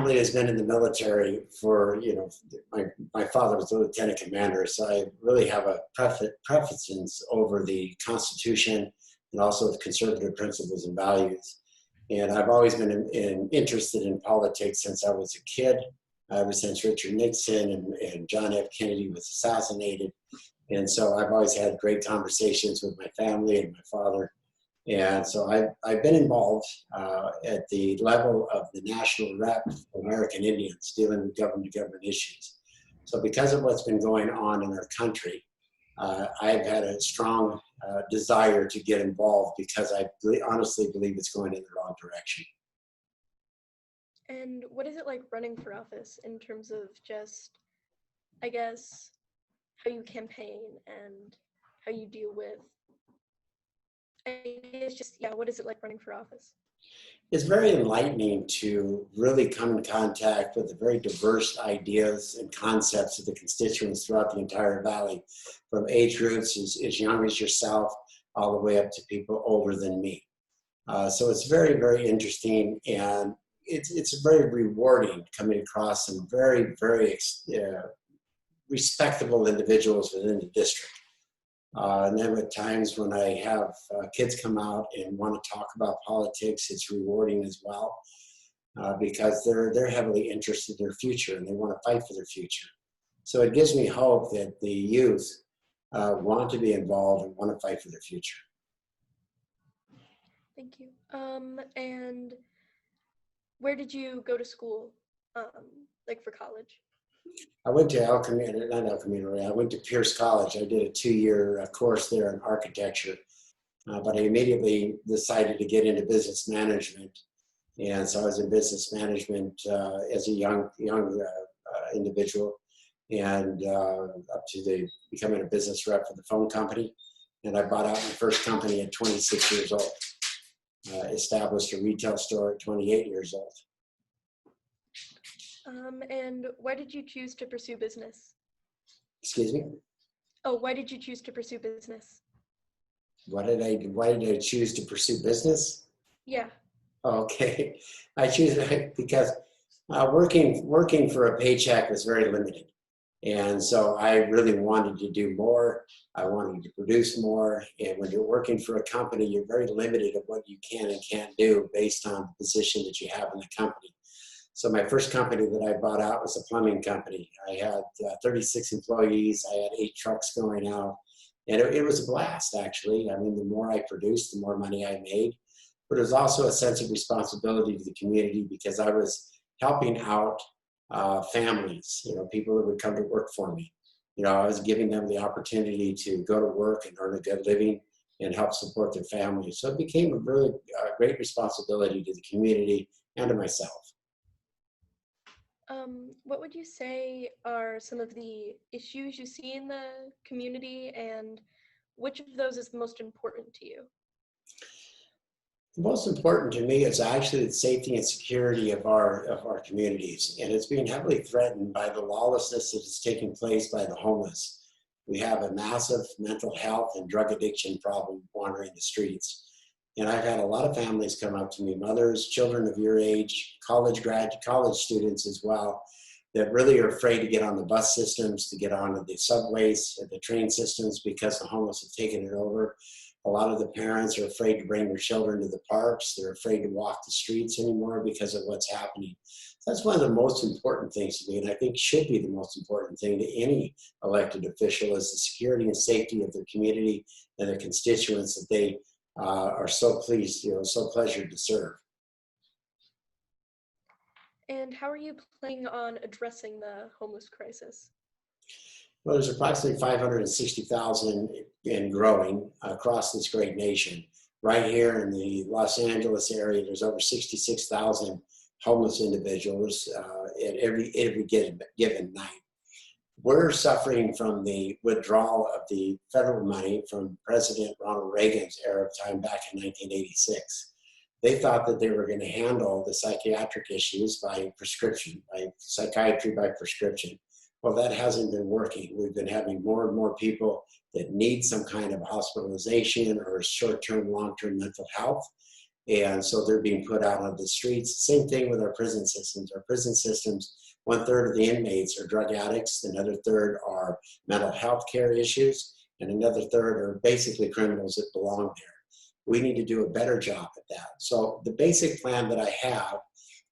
family has been in the military for, my father was a lieutenant commander, so I really have a preference over the Constitution and also the conservative principles and values. And I've always been interested in politics since I was a kid, ever since Richard Nixon and John F. Kennedy was assassinated. And so I've always had great conversations with my family and my father. And so I've been involved at the level of the national rep for American Indians dealing with government-to-government issues. So because of what's been going on in our country, I've had a strong desire to get involved because I honestly believe it's going in the wrong direction. And what is it like running for office in terms of just, I guess, how you campaign and how you deal with, I guess just, yeah, what is it like running for office? It's very enlightening to really come in contact with the very diverse ideas and concepts of the constituents throughout the entire valley, from age groups as young as yourself, all the way up to people older than me. So it's very, very interesting, and it's very rewarding coming across some very, very respectable individuals within the district. And then at times when I have kids come out and want to talk about politics, it's rewarding as well because they're heavily interested in their future and they want to fight for their future. So it gives me hope that the youth want to be involved and want to fight for their future. Thank you. And where did you go to school, like for college? I went to I went to Pierce College. I did a 2-year course there in architecture, but I immediately decided to get into business management. And so I was in business management as a young individual, and up to becoming a business rep for the phone company. And I bought out my first company at 26 years old, established a retail store at 28 years old. And why did you choose to pursue business? Excuse me? Oh, why did you choose to pursue business? Why did I choose to pursue business? Yeah. Okay, I choose it because working for a paycheck was very limited. And so I really wanted to do more. I wanted to produce more. And when you're working for a company, you're very limited of what you can and can't do based on the position that you have in the company. So my first company that I bought out was a plumbing company. I had 36 employees. I had 8 trucks going out. And it was a blast, actually. I mean, the more I produced, the more money I made. But it was also a sense of responsibility to the community because I was helping out families, people that would come to work for me. I was giving them the opportunity to go to work and earn a good living and help support their families. So it became a really great responsibility to the community and to myself. What would you say are some of the issues you see in the community, and which of those is the most important to you? The most important to me is actually the safety and security of our communities, and it's being heavily threatened by the lawlessness that is taking place by the homeless. We have a massive mental health and drug addiction problem wandering the streets. And I've had a lot of families come up to me, mothers, children of your age, college students as well, that really are afraid to get on the bus systems, to get onto the subways, the train systems, because the homeless have taken it over. A lot of the parents are afraid to bring their children to the parks. They're afraid to walk the streets anymore because of what's happening. That's one of the most important things to me, and I think should be the most important thing to any elected official, is the security and safety of their community and their constituents that they are so pleased, so pleasured to serve. And how are you planning on addressing the homeless crisis? Well, there's approximately 560,000 and growing across this great nation. Right here in the Los Angeles area, there's over 66,000 homeless individuals at every given night. We're suffering from the withdrawal of the federal money from President Ronald Reagan's era of time back in 1986. They thought that they were going to handle the psychiatric issues by prescription, by psychiatry by prescription. Well, that hasn't been working. We've been having more and more people that need some kind of hospitalization or short-term, long-term mental health. And so they're being put out on the streets. Same thing with our prison systems. Our prison systems, 1/3 of the inmates are drug addicts, another third are mental health care issues, and another third are basically criminals that belong there. We need to do a better job at that. So the basic plan that I have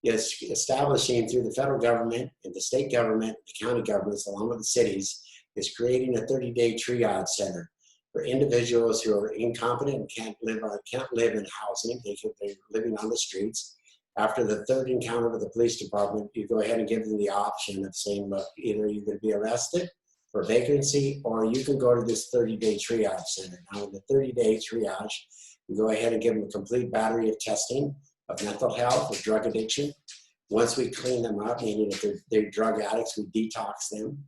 is establishing through the federal government and the state government, the county governments, along with the cities, is creating a 30-day triage center for individuals who are incompetent and can't live in housing. They're living on the streets. After the third encounter with the police department, you go ahead and give them the option of saying, look, either you're going to be arrested for vagrancy, or you can go to this 30-day triage center. Now, in the 30-day triage, we go ahead and give them a complete battery of testing of mental health, of drug addiction. Once we clean them up, meaning if they're drug addicts, we detox them.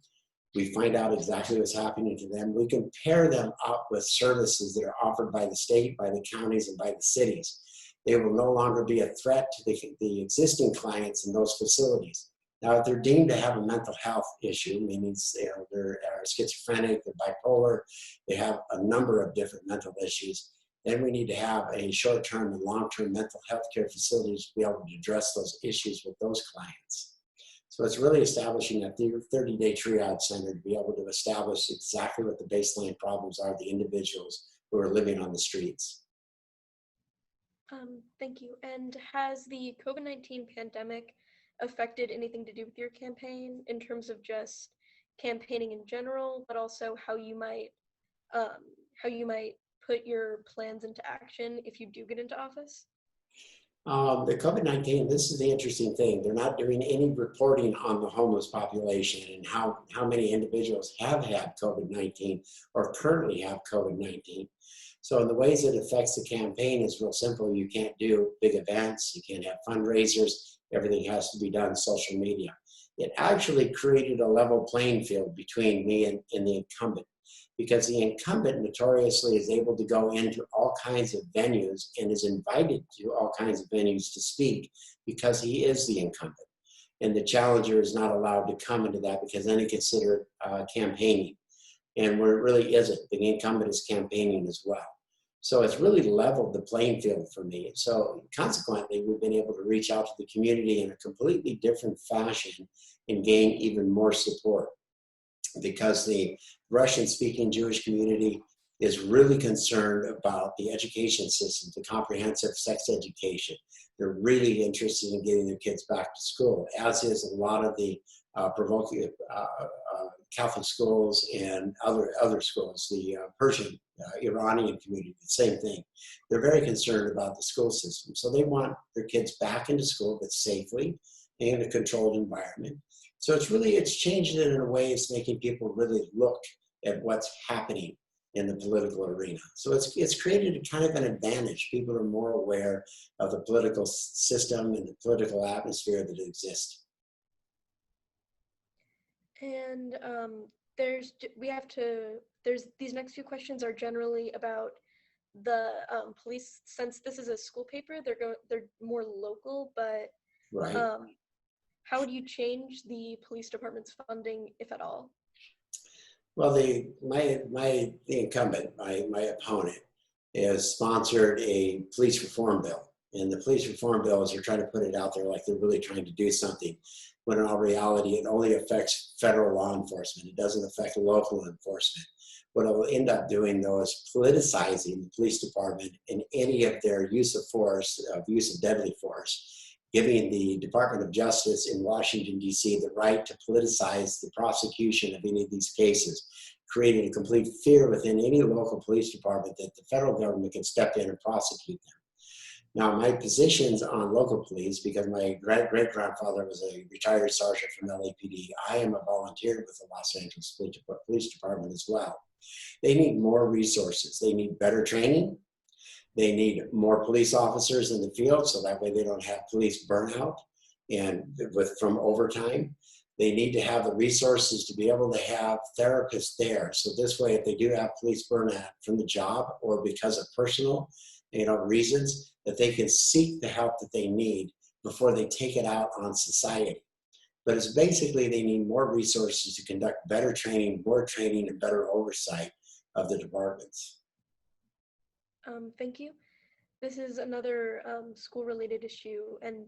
We find out exactly what's happening to them. We can pair them up with services that are offered by the state, by the counties, and by the cities. They will no longer be a threat to the existing clients in those facilities. Now, if they're deemed to have a mental health issue, meaning they're schizophrenic, they're bipolar, they have a number of different mental issues, then we need to have a short-term and long-term mental health care facilities to be able to address those issues with those clients. So it's really establishing a 30-day triage center to be able to establish exactly what the baseline problems are of the individuals who are living on the streets. Thank you. And has the COVID-19 pandemic affected anything to do with your campaign in terms of just campaigning in general, but also how you might put your plans into action if you do get into office? The COVID-19, this is the interesting thing. They're not doing any reporting on the homeless population and how many individuals have had COVID-19 or currently have COVID-19. So in the ways it affects the campaign is real simple. You can't do big events. You can't have fundraisers. Everything has to be done social media. It actually created a level playing field between me and the incumbent, because the incumbent notoriously is able to go into all kinds of venues and is invited to all kinds of venues to speak because he is the incumbent. And the challenger is not allowed to come into that because then it's considered campaigning. And where it really isn't, the incumbent is campaigning as well. So it's really leveled the playing field for me. So consequently, we've been able to reach out to the community in a completely different fashion and gain even more support, because the Russian-speaking Jewish community is really concerned about the education system, the comprehensive sex education. They're really interested in getting their kids back to school, as is a lot of the Catholic schools and other schools, the Persian, Iranian community, the same thing. They're very concerned about the school system. So they want their kids back into school, but safely and in a controlled environment. So it's changed it in a way it's making people really look at what's happening in the political arena. So it's created a kind of an advantage. People are more aware of the political system and the political atmosphere that exists. And these next few questions are generally about the police. Since this is a school paper, they're more local, but Right. how would you change the police department's funding, if at all? Well, the incumbent, my opponent, has sponsored a police reform bill. And the police reform bill is they're trying to put it out there like they're really trying to do something, when in all reality, it only affects federal law enforcement. It doesn't affect local enforcement. What it will end up doing, though, is politicizing the police department in any of their use of force, use of deadly force, giving the Department of Justice in Washington, D.C. the right to politicize the prosecution of any of these cases, creating a complete fear within any local police department that the federal government can step in and prosecute them. Now, my positions on local police, because my great-grandfather was a retired sergeant from LAPD, I am a volunteer with the Los Angeles Police Department as well. They need more resources. They need better training. They need more police officers in the field, so that way they don't have police burnout and from overtime. They need to have the resources to be able to have therapists there. So this way, if they do have police burnout from the job or because of personal reasons, that they can seek the help that they need before they take it out on society. But it's basically they need more resources to conduct better training, more training, and better oversight of the departments. Thank you. this is another school-related issue, and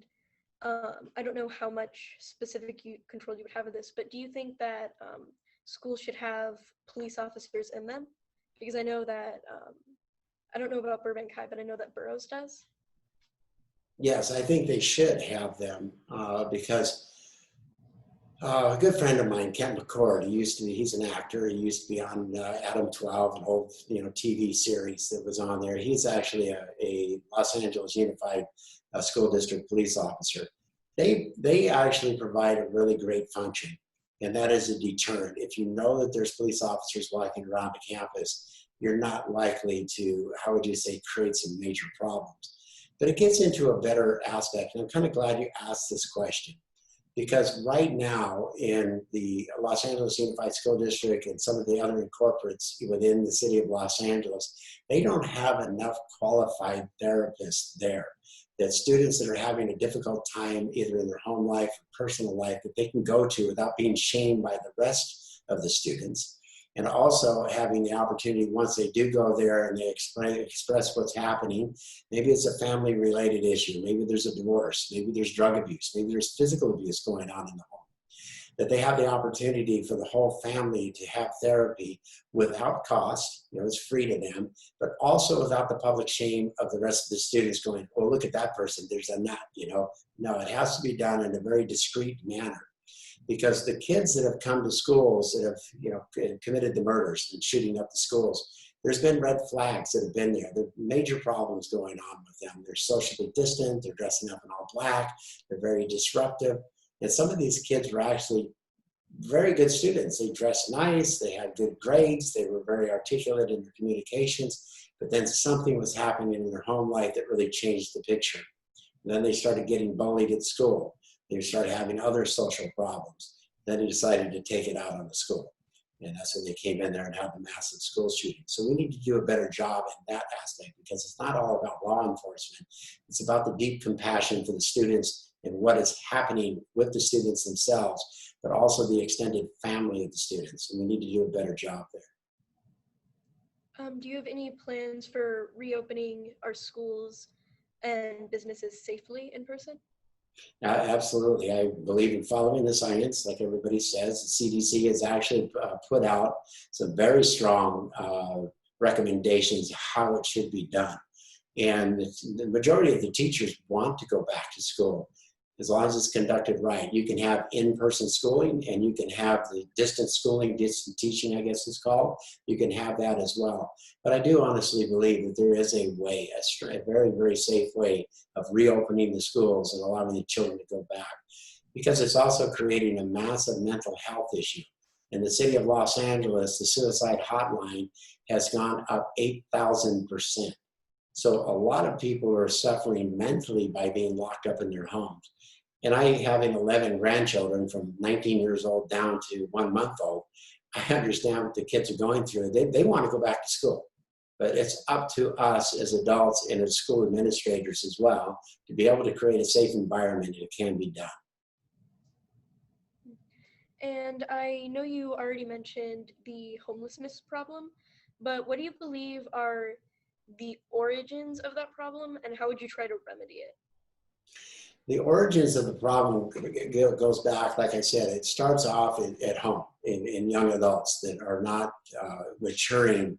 I don't know how much specific control you would have of this, but do you think that schools should have police officers in them? Because I know that, I don't know about Burbank High, but I know that Burroughs does. Yes, I think they should have them because a good friend of mine, Kent McCord, he's an actor. He used to be on Adam 12, an old, TV series that was on there. He's actually a Los Angeles Unified School District police officer. They actually provide a really great function, and that is a deterrent. If you know that there's police officers walking around the campus, you're not likely to, how would you say, create some major problems. But it gets into a better aspect, and I'm kind of glad you asked this question. Because right now in the Los Angeles Unified School District and some of the other incorporates within the city of Los Angeles, they don't have enough qualified therapists there. That students that are having a difficult time either in their home life or personal life that they can go to without being shamed by the rest of the students. And also having the opportunity, once they do go there and they express what's happening, maybe it's a family related issue, maybe there's a divorce, maybe there's drug abuse, maybe there's physical abuse going on in the home, that they have the opportunity for the whole family to have therapy without cost, it's free to them, but also without the public shame of the rest of the students going, oh, look at that person, there's a nut, No, it has to be done in a very discreet manner. Because the kids that have come to schools that have committed the murders and shooting up the schools, there's been red flags that have been there. There are major problems going on with them. They're socially distant, they're dressing up in all black, they're very disruptive. And some of these kids were actually very good students. They dressed nice, they had good grades, they were very articulate in their communications, but then something was happening in their home life that really changed the picture. And then they started getting bullied at school. They started having other social problems. Then he decided to take it out on the school. And that's when they came in there and had the massive school shooting. So we need to do a better job in that aspect because it's not all about law enforcement. It's about the deep compassion for the students and what is happening with the students themselves, but also the extended family of the students. And we need to do a better job there. Do you have any plans for reopening our schools and businesses safely in person? Absolutely. I believe in following the science, like everybody says. The CDC has actually put out some very strong recommendations how it should be done. And the majority of the teachers want to go back to school as long as it's conducted right. You can have in-person schooling and you can have the distance schooling, distant teaching, I guess it's called. You can have that as well. But I do honestly believe that there is a way, a very, very safe way of reopening the schools and allowing the children to go back. Because it's also creating a massive mental health issue. In the city of Los Angeles, the suicide hotline has gone up 8,000%. So a lot of people are suffering mentally by being locked up in their homes. And I, having 11 grandchildren from 19 years old down to 1 month old, I understand what the kids are going through. They want to go back to school. But it's up to us as adults and as school administrators as well to be able to create a safe environment, and it can be done. And I know you already mentioned the homelessness problem, but what do you believe are the origins of that problem, and how would you try to remedy it? The origins of the problem goes back, like I said, it starts off at home in young adults that are not maturing,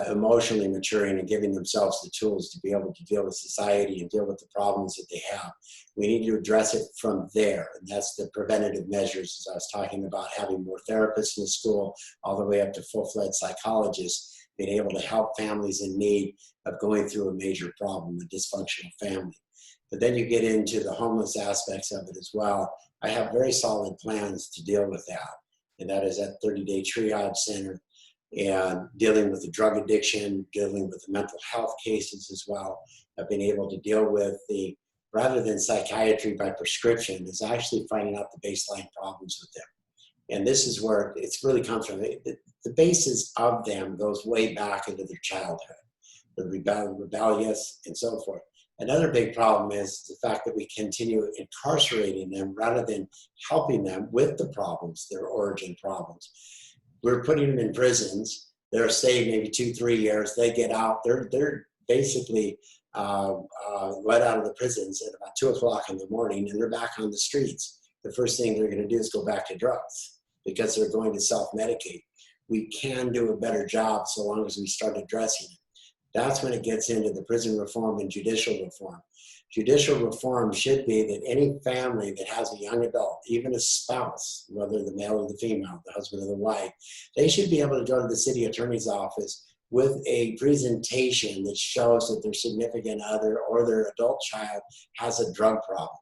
emotionally maturing and giving themselves the tools to be able to deal with society and deal with the problems that they have. We need to address it from there, and that's the preventative measures, as I was talking about, having more therapists in the school, all the way up to full-fledged psychologists, being able to help families in need of going through a major problem, a dysfunctional family. But then you get into the homeless aspects of it as well. I have very solid plans to deal with that. And that is that 30-day triage center and dealing with the drug addiction, dealing with the mental health cases as well. I've been able to deal with the, rather than psychiatry by prescription, is actually finding out the baseline problems with them. And this is where it's really comes from. The basis of them goes way back into their childhood. They're rebellious and so forth. Another big problem is the fact that we continue incarcerating them rather than helping them with the problems, their origin problems. We're putting them in prisons. They're staying maybe 2-3 years. They get out. They're basically let out of the prisons at about 2 o'clock in the morning, and they're back on the streets. The first thing they're going to do is go back to drugs because they're going to self-medicate. We can do a better job so long as we start addressing it. That's when it gets into the prison reform and judicial reform. Judicial reform should be that any family that has a young adult, even a spouse, whether the male or the female, the husband or the wife, they should be able to go to the city attorney's office with a presentation that shows that their significant other or their adult child has a drug problem.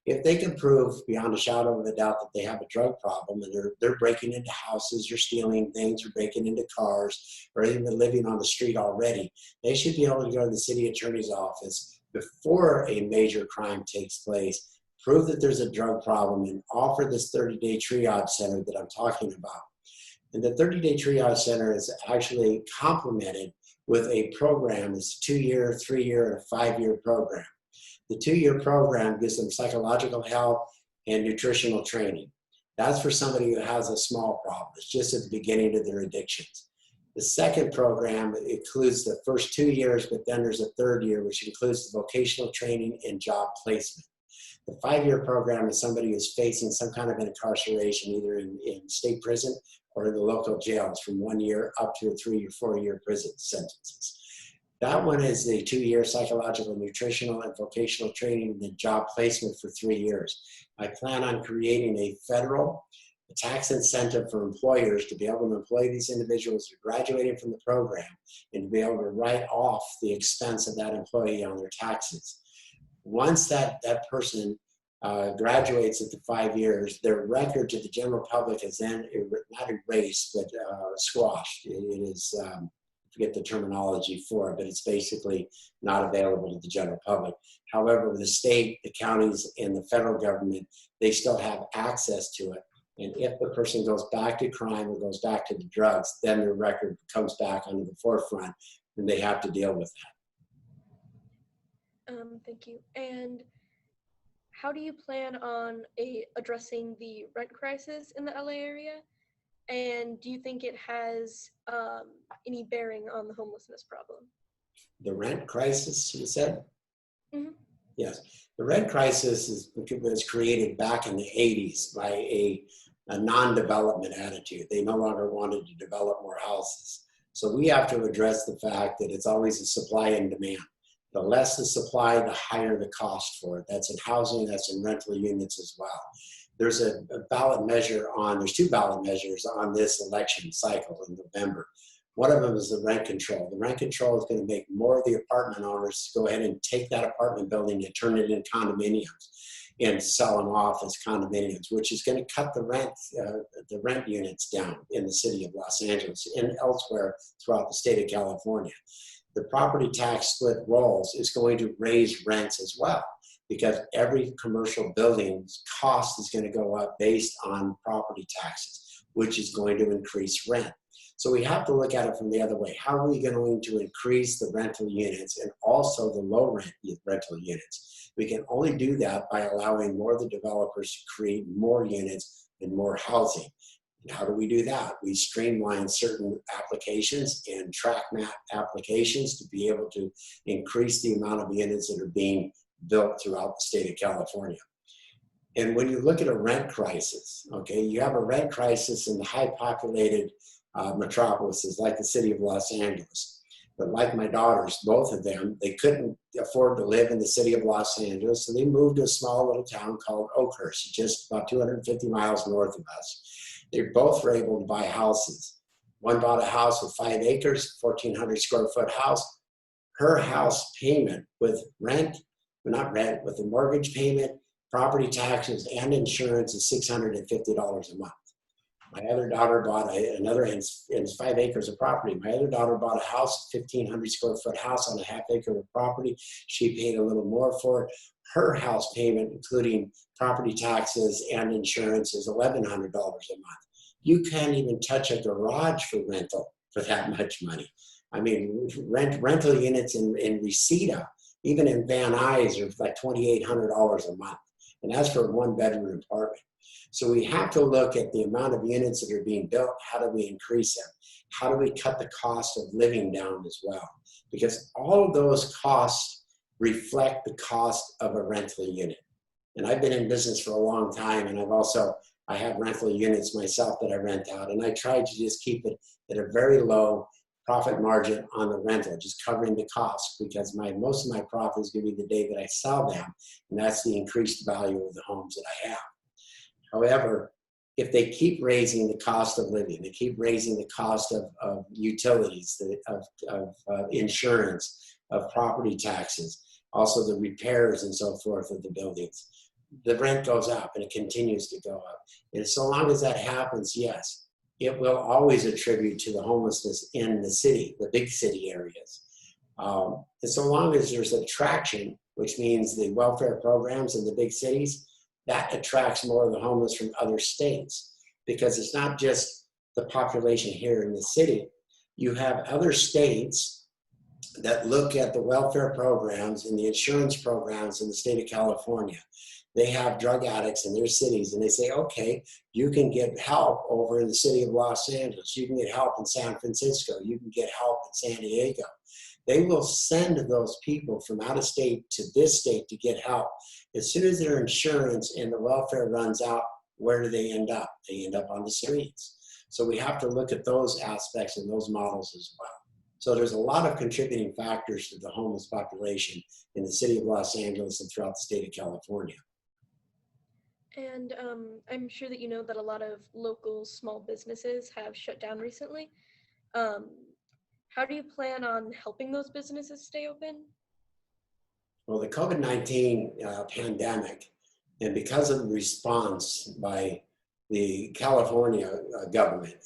If they can prove beyond a shadow of a doubt that they have a drug problem and they're breaking into houses or stealing things or breaking into cars or even living on the street already, they should be able to go to the city attorney's office before a major crime takes place, prove that there's a drug problem, and offer this 30-day triage center that I'm talking about. And the 30-day triage center is actually complemented with a program. It's a 2-year, 3-year, and a 5-year program. The 2-year program gives them psychological help and nutritional training. That's for somebody who has a small problem. It's just at the beginning of their addictions. The second program includes the first 2 years, but then there's a 3rd year, which includes the vocational training and job placement. The 5-year program is somebody who's facing some kind of incarceration, either in state prison or in the local jails, from 1 year up to a 3 or 4-year prison sentences. That one is the 2-year psychological, nutritional, and vocational training and then job placement for 3 years. I plan on creating a federal tax incentive for employers to be able to employ these individuals who are graduating from the program and to be able to write off the expense of that employee on their taxes. Once that person graduates at the 5 years, their record to the general public is then not erased, but squashed. It is, I forget the terminology for it, but it's basically not available to the general public. However, the state, the counties, and the federal government, they still have access to it. And if the person goes back to crime or goes back to the drugs, then their record comes back onto the forefront and they have to deal with that. Thank you. And how do you plan on addressing the rent crisis in the LA area? And do you think it has any bearing on the homelessness problem? The rent crisis, you said? Mm-hmm. Yes. The rent crisis was created back in the 80s by a non-development attitude. They no longer wanted to develop more houses. So we have to address the fact that it's always a supply and demand. The less the supply, the higher the cost for it. That's in housing, that's in rental units as well. There's a ballot measure there's 2 ballot measures on this election cycle in November. One of them is the rent control. The rent control is going to make more of the apartment owners go ahead and take that apartment building and turn it into condominiums and sell them off as condominiums, which is going to cut the rent units down in the city of Los Angeles and elsewhere throughout the state of California. The property tax split rolls is going to raise rents as well, because every commercial building's cost is going to go up based on property taxes, which is going to increase rent. So we have to look at it from the other way. How are we going to increase the rental units and also the low rent rental units? We can only do that by allowing more of the developers to create more units and more housing. And how do we do that? We streamline certain applications and track map applications to be able to increase the amount of units that are being built throughout the state of California. And when you look at a rent crisis, okay, you have a rent crisis in the high populated metropolises like the city of Los Angeles. But like my daughters, both of them, they couldn't afford to live in the city of Los Angeles, so they moved to a small little town called Oakhurst, just about 250 miles north of us. They both were able to buy houses. One bought a house with 5 acres, 1,400 square foot house. Her house payment with rent, not rent, with the mortgage payment, property taxes, and insurance is $650 a month. My other daughter bought another, and it's 5 acres of property. My other daughter bought a house, 1,500 square foot house on a half acre of property. She paid a little more for it. Her house payment, including property taxes and insurance, is $1,100 a month. You can't even touch a garage for rental for that much money. I mean, rental units in Reseda, even in Van Nuys, are like $2,800 a month. And that's for a 1-bedroom apartment. So we have to look at the amount of units that are being built. How do we increase them? How do we cut the cost of living down as well? Because all of those costs reflect the cost of a rental unit. And I've been in business for a long time, and I have rental units myself that I rent out, and I try to just keep it at a very low profit margin on the rental, just covering the cost, because most of my profit is going to be the day that I sell them, and that's the increased value of the homes that I have. However, if they keep raising the cost of living, they keep raising the cost of utilities, of insurance, of property taxes, also the repairs and so forth of the buildings, the rent goes up and it continues to go up. And so long as that happens, yes, it will always attribute to the homelessness in the city, the big city areas. And so long as there's attraction, which means the welfare programs in the big cities, that attracts more of the homeless from other states, because it's not just the population here in the city. You have other states that look at the welfare programs and the insurance programs in the state of California. They have drug addicts in their cities, and they say, okay, you can get help over in the city of Los Angeles. You can get help in San Francisco. You can get help in San Diego. They will send those people from out of state to this state to get help. As soon as their insurance and the welfare runs out, where do they end up? They end up on the streets. So we have to look at those aspects and those models as well. So there's a lot of contributing factors to the homeless population in the city of Los Angeles and throughout the state of California. And I'm sure that you know that a lot of local small businesses have shut down recently. How do you plan on helping those businesses stay open? Well, the COVID-19 pandemic, and because of the response by the California government,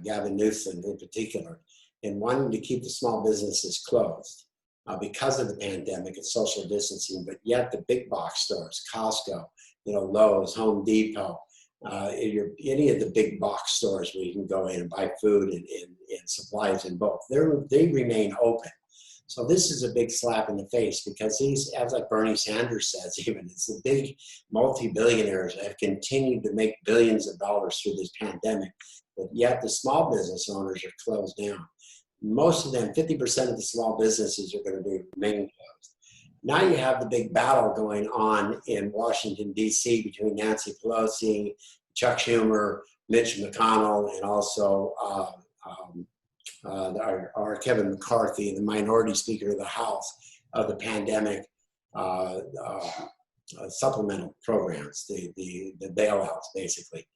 Gavin Newsom in particular, in wanting to keep the small businesses closed because of the pandemic and social distancing, but yet the big box stores, Costco, Lowe's, Home Depot, any of the big box stores where you can go in and buy food and supplies in bulk, they remain open. So this is a big slap in the face, because these, as like Bernie Sanders says, even it's the big multi-billionaires that have continued to make billions of dollars through this pandemic, but yet the small business owners are closed down. Most of them, 50% of the small businesses are going to remain closed. Now you have the big battle going on in Washington, D.C. between Nancy Pelosi, Chuck Schumer, Mitch McConnell, and also our Kevin McCarthy, the minority speaker of the House, of the pandemic supplemental programs, the bailouts, basically.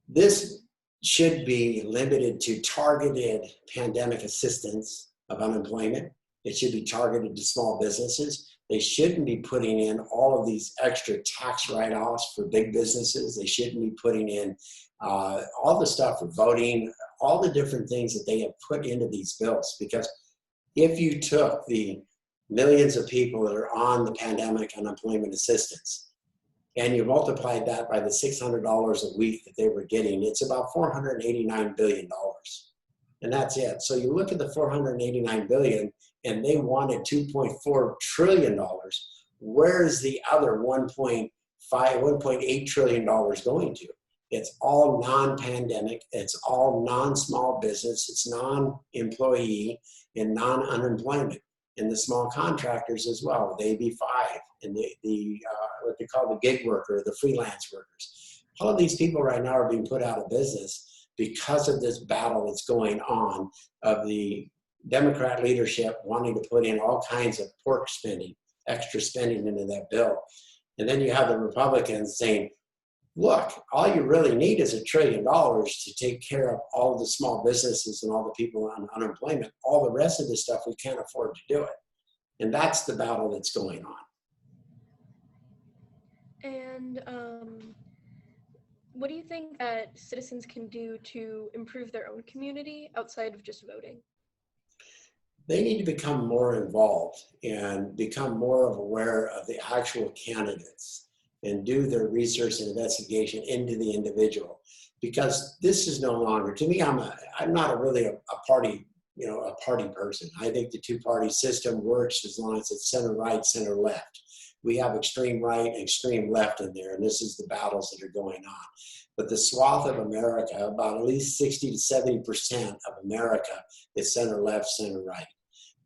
This should be limited to targeted pandemic assistance of unemployment. It should be targeted to small businesses. They shouldn't be putting in all of these extra tax write-offs for big businesses. They shouldn't be putting in all the stuff for voting, all the different things that they have put into these bills. Because if you took the millions of people that are on the pandemic unemployment assistance and you multiplied that by the $600 a week that they were getting, it's about $489 billion. And that's it. So you look at the $489 billion, and they wanted $2.4 trillion. Where's the other $1.8 trillion going to? It's all non-pandemic. It's all non-small business. It's non-employee and non-unemployment. And the small contractors as well, the AB5 and the what they call the gig worker, the freelance workers. All of these people right now are being put out of business because of this battle that's going on of the Democrat leadership wanting to put in all kinds of pork spending, extra spending into that bill. And then you have the Republicans saying, look, all you really need is $1 trillion to take care of all of the small businesses and all the people on unemployment. All the rest of this stuff, we can't afford to do it. And that's the battle that's going on. And what do you think that citizens can do to improve their own community outside of just voting? They need to become more involved and become more aware of the actual candidates and do their research and investigation into the individual. Because this is no longer, to me, I'm not really a party, a party person. I think the two-party system works as long as it's center right, center left. We have extreme right and extreme left in there, and this is the battles that are going on. But the swath of America, about at least 60 to 70% of America is center left, center right.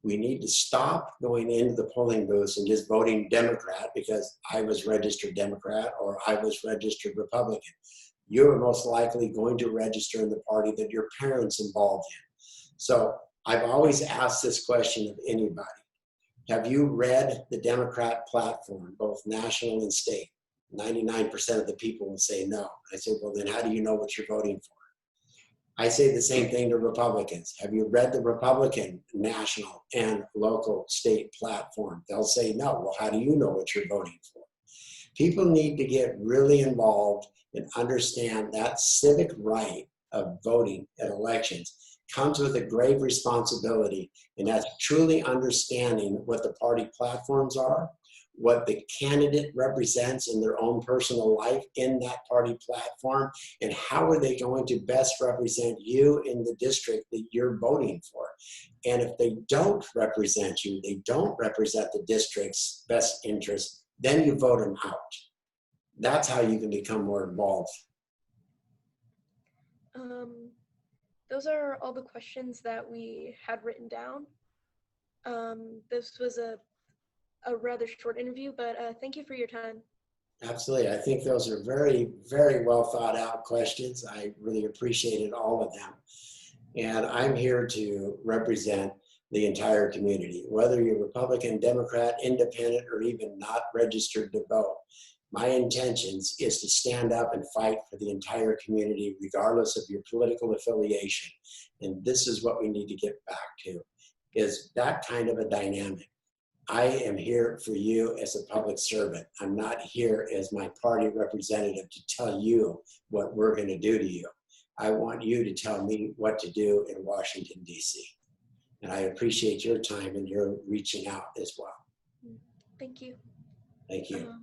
We need to stop going into the polling booths and just voting Democrat because I was registered Democrat or I was registered Republican. You're most likely going to register in the party that your parents involved in. So I've always asked this question of anybody. Have you read the Democrat platform, both national and state? 99% of the people will say no. I say, well, then how do you know what you're voting for? I say the same thing to Republicans. Have you read the Republican national and local state platform? They'll say no. Well, how do you know what you're voting for? People need to get really involved and understand that civic right of voting at elections comes with a grave responsibility, and that's truly understanding what the party platforms are, what the candidate represents in their own personal life in that party platform, and how are they going to best represent you in the district that you're voting for. And if they don't represent you, they don't represent the district's best interest, then you vote them out. That's how you can become more involved. Those are all the questions that we had written down. This was a rather short interview, but thank you for your time. Absolutely. I think those are very, very well thought out questions. I really appreciated all of them. And I'm here to represent the entire community, whether you're Republican, Democrat, Independent, or even not registered to vote. My intentions is to stand up and fight for the entire community, regardless of your political affiliation. And this is what we need to get back to, is that kind of a dynamic. I am here for you as a public servant. I'm not here as my party representative to tell you what we're going to do to you. I want you to tell me what to do in Washington, D.C. And I appreciate your time and your reaching out as well. Thank you. Thank you.